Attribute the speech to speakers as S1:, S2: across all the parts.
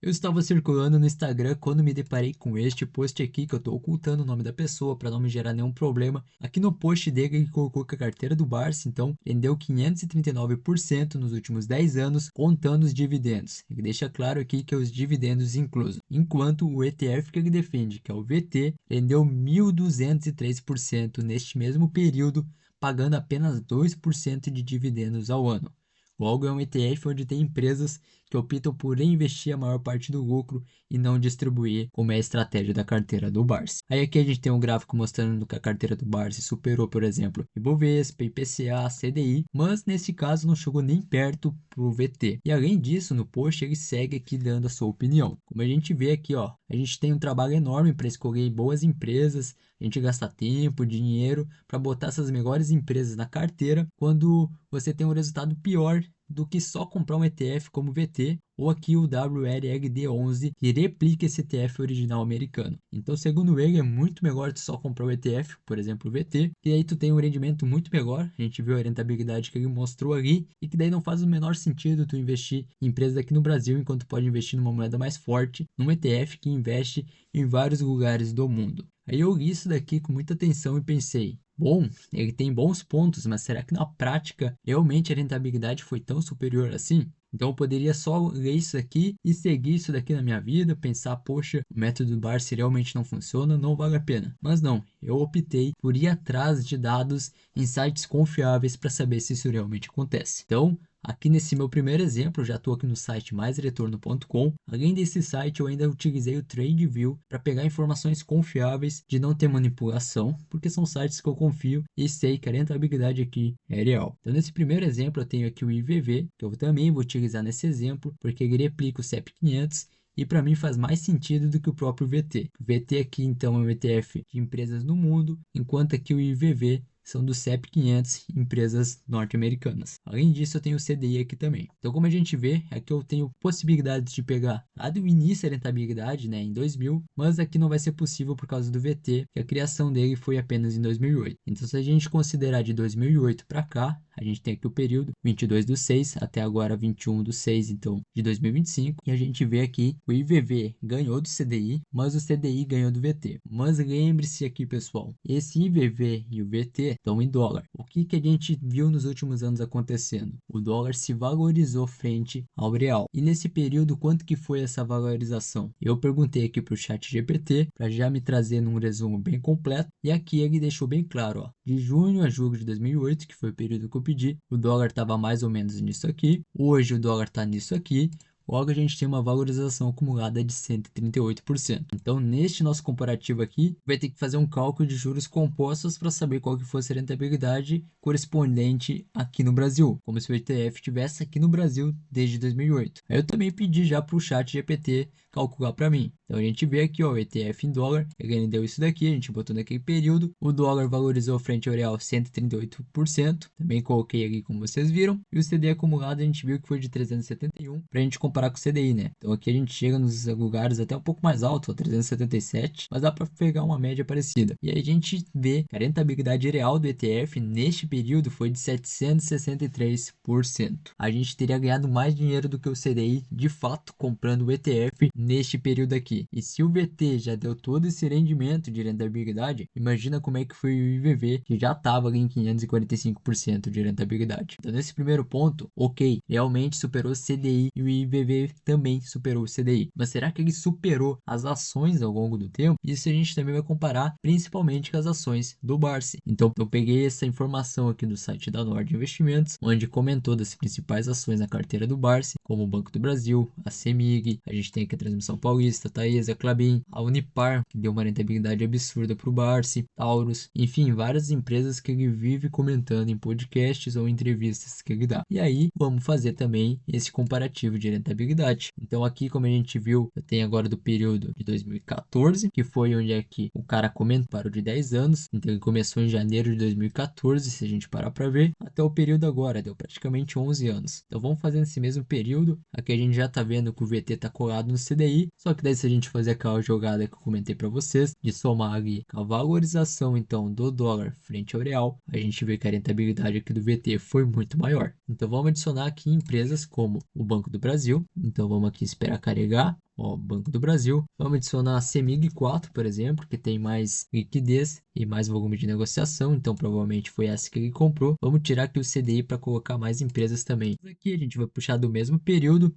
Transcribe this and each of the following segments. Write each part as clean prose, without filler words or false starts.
S1: Eu estava circulando no Instagram quando me deparei com este post aqui, que eu estou ocultando o nome da pessoa para não me gerar nenhum problema. Aqui no post dele ele colocou que a carteira do Barsi, então, rendeu 539% nos últimos 10 anos, contando os dividendos. Ele deixa claro aqui que é os dividendos inclusos. Enquanto o ETF que ele defende, que é o VT, rendeu 1.203% neste mesmo período, pagando apenas 2% de dividendos ao ano. Logo, é um ETF onde tem empresas que optam por reinvestir a maior parte do lucro e não distribuir, como é a estratégia da carteira do Barsi. Aí aqui a gente tem um gráfico mostrando que a carteira do Barsi superou, por exemplo, Ibovespa, IPCA, CDI, mas nesse caso não chegou nem perto pro VT. E além disso, no post ele segue aqui dando a sua opinião. Como a gente vê aqui, ó, a gente tem um trabalho enorme para escolher boas empresas, a gente gasta tempo, dinheiro para botar essas melhores empresas na carteira, quando você tem um resultado pior do que só comprar um ETF como o VT ou aqui o WLRD11 que replica esse ETF original americano. Então, segundo ele, é muito melhor tu só comprar o ETF, por exemplo, o VT, e aí tu tem um rendimento muito melhor. A gente viu a rentabilidade que ele mostrou ali e que daí não faz o menor sentido tu investir em empresas aqui no Brasil enquanto tu pode investir numa moeda mais forte, num ETF que investe em vários lugares do mundo. Aí eu li isso daqui com muita atenção e pensei, bom, ele tem bons pontos, mas será que na prática realmente a rentabilidade foi tão superior assim? Então eu poderia só ler isso aqui e seguir isso daqui na minha vida, pensar, poxa, o método do Barsi realmente não funciona, não vale a pena. Mas não, eu optei por ir atrás de dados em sites confiáveis para saber se isso realmente acontece. Então, aqui nesse meu primeiro exemplo, já estou aqui no site maisretorno.com. Além desse site, eu ainda utilizei o TradeView para pegar informações confiáveis de não ter manipulação, porque são sites que eu confio e sei que a rentabilidade aqui é real. Então, nesse primeiro exemplo, eu tenho aqui o IVV, que eu também vou utilizar nesse exemplo, porque ele replica o CEP 500 e para mim faz mais sentido do que o próprio VT. O VT aqui então é um ETF de empresas no mundo, enquanto aqui o IVV são do CEP 500, empresas norte-americanas. Além disso, eu tenho o CDI aqui também. Então, como a gente vê, aqui eu tenho possibilidades de pegar lá do início a rentabilidade, né, em 2000, mas aqui não vai ser possível por causa do VT, que a criação dele foi apenas em 2008. Então, se a gente considerar de 2008 para cá, a gente tem aqui o período 22/6 até agora 21/6, então de 2025, e a gente vê aqui o IVV ganhou do CDI, mas o CDI ganhou do VT. Mas lembre-se aqui, pessoal, esse IVV e o VT estão em dólar. O que a gente viu nos últimos anos acontecendo? O dólar se valorizou frente ao real. E nesse período, quanto que foi essa valorização? Eu perguntei aqui para o chat GPT para já me trazer num resumo bem completo, e aqui ele deixou bem claro, ó, de junho a julho de 2008, que foi o período que eu pedi, o dólar estava mais ou menos nisso aqui, hoje o dólar está nisso aqui, logo a gente tem uma valorização acumulada de 138%. Então, neste nosso comparativo aqui, vai ter que fazer um cálculo de juros compostos para saber qual que fosse a rentabilidade correspondente aqui no Brasil, como se o ETF estivesse aqui no Brasil desde 2008. Aí eu também pedi já para o chat GPT calcular para mim. Então a gente vê aqui, ó, o ETF em dólar, ele deu isso daqui, a gente botou naquele período, o dólar valorizou frente ao real 138%, também coloquei aqui como vocês viram, e o CDI acumulado a gente viu que foi de 371, para a gente comparar com o CDI, né? Então aqui a gente chega nos lugares até um pouco mais alto, ó, 377, mas dá para pegar uma média parecida. E aí a gente vê que a rentabilidade real do ETF neste período foi de 763%. A gente teria ganhado mais dinheiro do que o CDI, de fato, comprando o ETF neste período aqui. E se o VT já deu todo esse rendimento de rentabilidade, imagina como é que foi o IVV, que já estava ali em 545% de rentabilidade. Então, nesse primeiro ponto, ok, realmente superou o CDI e o IVV também superou o CDI. Mas será que ele superou as ações ao longo do tempo? Isso a gente também vai comparar principalmente com as ações do Barsi. Então, eu peguei essa informação aqui do site da Nord Investimentos, onde comentou das principais ações na carteira do Barsi, como o Banco do Brasil, a CEMIG, a gente tem aqui a Transmissão Paulista, Taesa, Klabin, a Unipar, que deu uma rentabilidade absurda para o Barsi, Taurus, enfim, várias empresas que ele vive comentando em podcasts ou entrevistas que ele dá. E aí, vamos fazer também esse comparativo de rentabilidade. Então aqui, como a gente viu, eu tenho agora do período de 2014, que foi onde é que o cara comentou, parou de 10 anos, então ele começou em janeiro de 2014, se a gente parar para ver, até o período agora, deu praticamente 11 anos. Então vamos fazer nesse mesmo período, aqui a gente já tá vendo que o VT tá colado no CDI, só que daí se a gente fazer aquela jogada que eu comentei para vocês, de somar ali a valorização então do dólar frente ao real, a gente vê que a rentabilidade aqui do VT foi muito maior. Então vamos adicionar aqui empresas como o Banco do Brasil, Então vamos aqui esperar carregar. Ó, Banco do Brasil. Vamos adicionar a CEMIG 4, por exemplo, que tem mais liquidez e mais volume de negociação. Então provavelmente foi essa que ele comprou. Vamos tirar aqui o CDI para colocar mais empresas também. Aqui a gente vai puxar do mesmo período.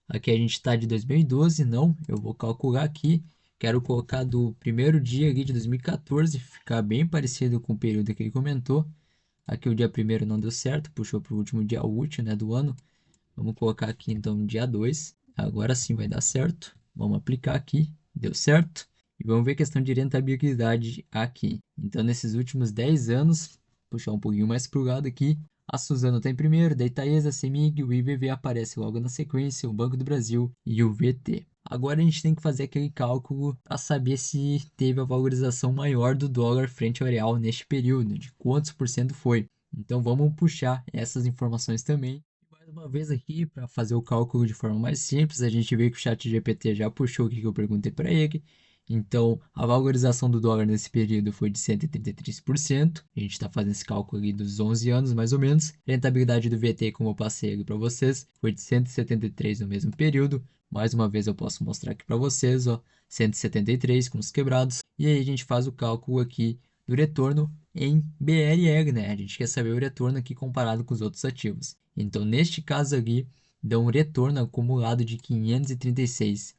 S1: Aqui a gente está de 2012, não, eu vou calcular aqui, quero colocar do primeiro dia ali de 2014, ficar bem parecido com o período que ele comentou. Aqui o dia primeiro não deu certo, puxou para o último dia útil, né, do ano. Vamos colocar aqui então dia 2, agora sim vai dar certo. Vamos aplicar aqui, deu certo. E vamos ver a questão de rentabilidade aqui. Então nesses últimos 10 anos, puxar um pouquinho mais para o lado aqui, a Suzano está em primeiro, daí Taesa, CEMIG, o IVV aparece logo na sequência, o Banco do Brasil e o VT. Agora a gente tem que fazer aquele cálculo para saber se teve a valorização maior do dólar frente ao real neste período, de quantos por cento foi. Então vamos puxar essas informações também. Mais uma vez aqui, para fazer o cálculo de forma mais simples, a gente vê que o ChatGPT já puxou o que eu perguntei para ele. Então, a valorização do dólar nesse período foi de 133%. A gente está fazendo esse cálculo ali dos 11 anos, mais ou menos. A rentabilidade do VT, como eu passei ali para vocês, foi de 173 no mesmo período. Mais uma vez eu posso mostrar aqui para vocês, ó, 173 com os quebrados. E aí a gente faz o cálculo aqui do retorno em BRL, né? A gente quer saber o retorno aqui comparado com os outros ativos. Então, neste caso aqui, dá um retorno acumulado de 536%.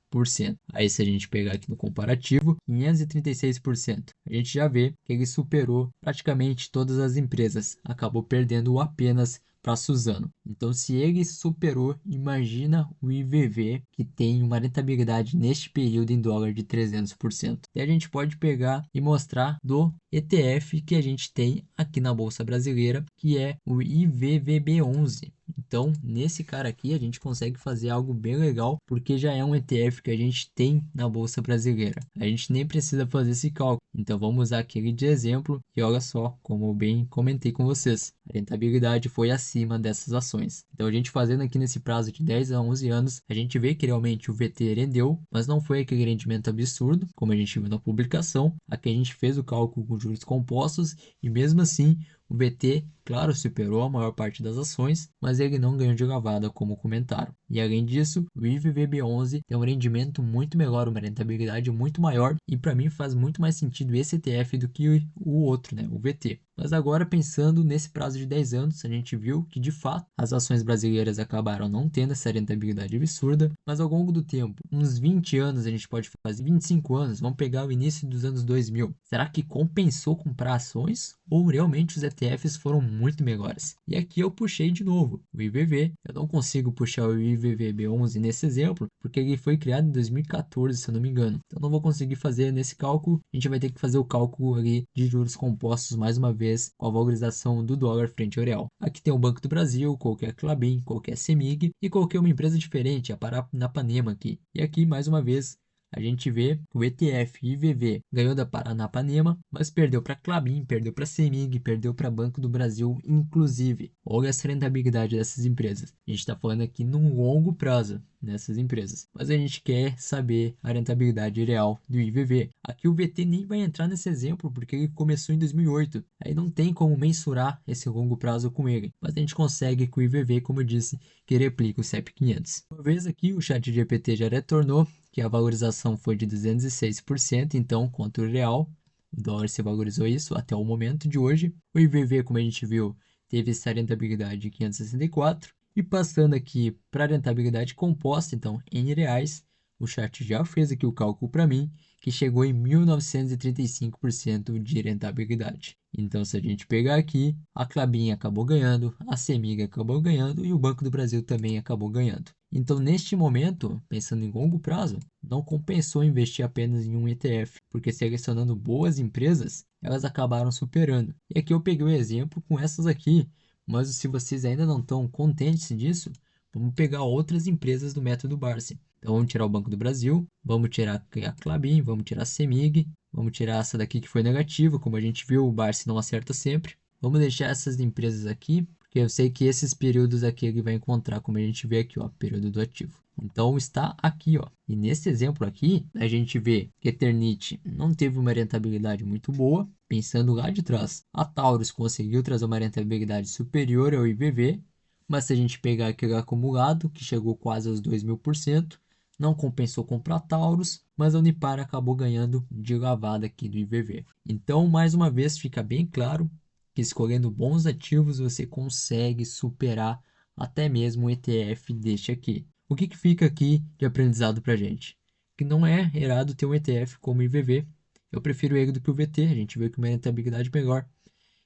S1: Aí, se a gente pegar aqui no comparativo, 536%, a gente já vê que ele superou praticamente todas as empresas, acabou perdendo apenas para Suzano. Então, se ele superou, imagina o IVV, que tem uma rentabilidade neste período em dólar de 300%. E a gente pode pegar e mostrar do ETF que a gente tem aqui na Bolsa Brasileira, que é o IVVB11. Então, nesse cara aqui, a gente consegue fazer algo bem legal, porque já é um ETF que a gente tem na Bolsa Brasileira. A gente nem precisa fazer esse cálculo. Então, vamos usar aquele de exemplo e olha só, como eu bem comentei com vocês, a rentabilidade foi acima dessas ações. Então, a gente fazendo aqui nesse prazo de 10 a 11 anos, a gente vê que realmente o VT rendeu, mas não foi aquele rendimento absurdo, como a gente viu na publicação. Aqui a gente fez o cálculo com juros compostos e mesmo assim o VT, claro, superou a maior parte das ações, mas ele não ganhou de lavada, como comentaram. E além disso, o IVVB11 tem um rendimento muito melhor, uma rentabilidade muito maior, e para mim faz muito mais sentido esse ETF do que o outro, né, o VT. Mas agora, pensando nesse prazo de 10 anos, a gente viu que de fato as ações brasileiras acabaram não tendo essa rentabilidade absurda, mas ao longo do tempo, uns 20 anos a gente pode fazer, 25 anos, vamos pegar o início dos anos 2000. Será que compensou comprar ações ou realmente os ETFs foram muito melhores? E aqui eu puxei de novo o IVV. Eu não consigo puxar o IVVB11 nesse exemplo, porque ele foi criado em 2014, se eu não me engano. Então não vou conseguir fazer nesse cálculo. A gente vai ter que fazer o cálculo ali de juros compostos mais uma vez com a valorização do dólar frente ao real. Aqui tem o Banco do Brasil, qualquer Klabin, qualquer CEMIG e qualquer uma empresa diferente, a Paranapanema aqui. E aqui, mais uma vez, a gente vê que o ETF IVV ganhou da Paranapanema, mas perdeu para Klabin, perdeu para CEMIG, perdeu para Banco do Brasil, inclusive. Olha essa rentabilidade dessas empresas. A gente está falando aqui num longo prazo nessas empresas, mas a gente quer saber a rentabilidade real do IVV. Aqui o VT nem vai entrar nesse exemplo porque ele começou em 2008. Aí não tem como mensurar esse longo prazo com ele, mas a gente consegue com o IVV, como eu disse, que replica o CEP 500. Uma vez aqui o ChatGPT já retornou que a valorização foi de 206%, então contra o real, o dólar se valorizou isso até o momento de hoje. O IVV, como a gente viu, teve essa rentabilidade de 564. E passando aqui para a rentabilidade composta, então em reais, o chat já fez aqui o cálculo para mim, que chegou em 1935% de rentabilidade. Então, se a gente pegar aqui, a Klabin acabou ganhando, a CEMIG acabou ganhando e o Banco do Brasil também acabou ganhando. Então, neste momento, pensando em longo prazo, não compensou investir apenas em um ETF, porque selecionando boas empresas, elas acabaram superando. E aqui eu peguei o exemplo com essas aqui, mas se vocês ainda não estão contentes disso, vamos pegar outras empresas do método Barsi. Então vamos tirar o Banco do Brasil, vamos tirar a Klabin, vamos tirar a CEMIG, vamos tirar essa daqui que foi negativa, como a gente viu, o Barsi não acerta sempre. Vamos deixar essas empresas aqui, porque eu sei que esses períodos aqui ele vai encontrar, como a gente vê aqui, ó, período do ativo. Então está aqui, ó. E nesse exemplo aqui, a gente vê que a Eternit não teve uma rentabilidade muito boa. Pensando lá de trás, a Taurus conseguiu trazer uma rentabilidade superior ao IVV, Mas se a gente pegar aquele acumulado, que chegou quase aos 2.000%, não compensou comprar Taurus, mas a Unipar acabou ganhando de lavada aqui do IVV. Então, mais uma vez, fica bem claro que escolhendo bons ativos você consegue superar até mesmo o ETF deste aqui. O que fica aqui de aprendizado para gente? Que não é errado ter um ETF como o IVV. Eu prefiro ele do que o VT, a gente vê que uma rentabilidade melhor.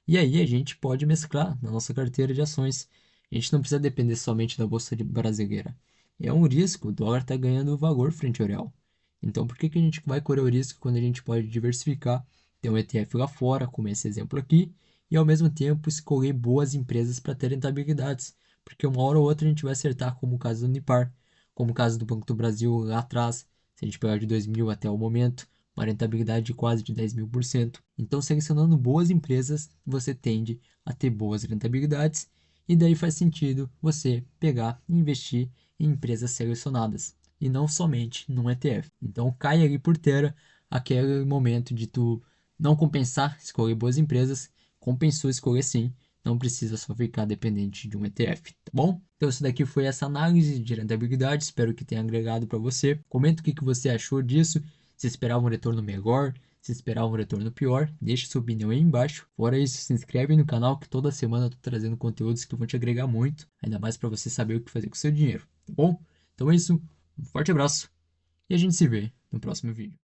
S1: E aí a gente pode mesclar na nossa carteira de ações. A gente não precisa depender somente da bolsa brasileira. É um risco, o dólar está ganhando valor frente ao real. Então por que a gente vai correr o risco quando a gente pode diversificar, ter um ETF lá fora, como esse exemplo aqui, e ao mesmo tempo escolher boas empresas para ter rentabilidades? Porque uma hora ou outra a gente vai acertar, como o caso do Unipar, como o caso do Banco do Brasil lá atrás, se a gente pegar de 2000 até o momento, uma rentabilidade de quase de 10.000%. Então, selecionando boas empresas, você tende a ter boas rentabilidades e daí faz sentido você pegar e investir em empresas selecionadas e não somente num ETF. Então, cai ali por terra aquele momento de tu não compensar escolher boas empresas, compensou escolher sim, não precisa só ficar dependente de um ETF, tá bom? Então isso daqui foi essa análise de rentabilidade, espero que tenha agregado para você. Comenta o que você achou disso, se esperava um retorno melhor, se esperava um retorno pior, deixe sua opinião aí embaixo. Fora isso, se inscreve no canal que toda semana eu tô trazendo conteúdos que vão te agregar muito, ainda mais para você saber o que fazer com o seu dinheiro, tá bom? Então é isso, um forte abraço e a gente se vê no próximo vídeo.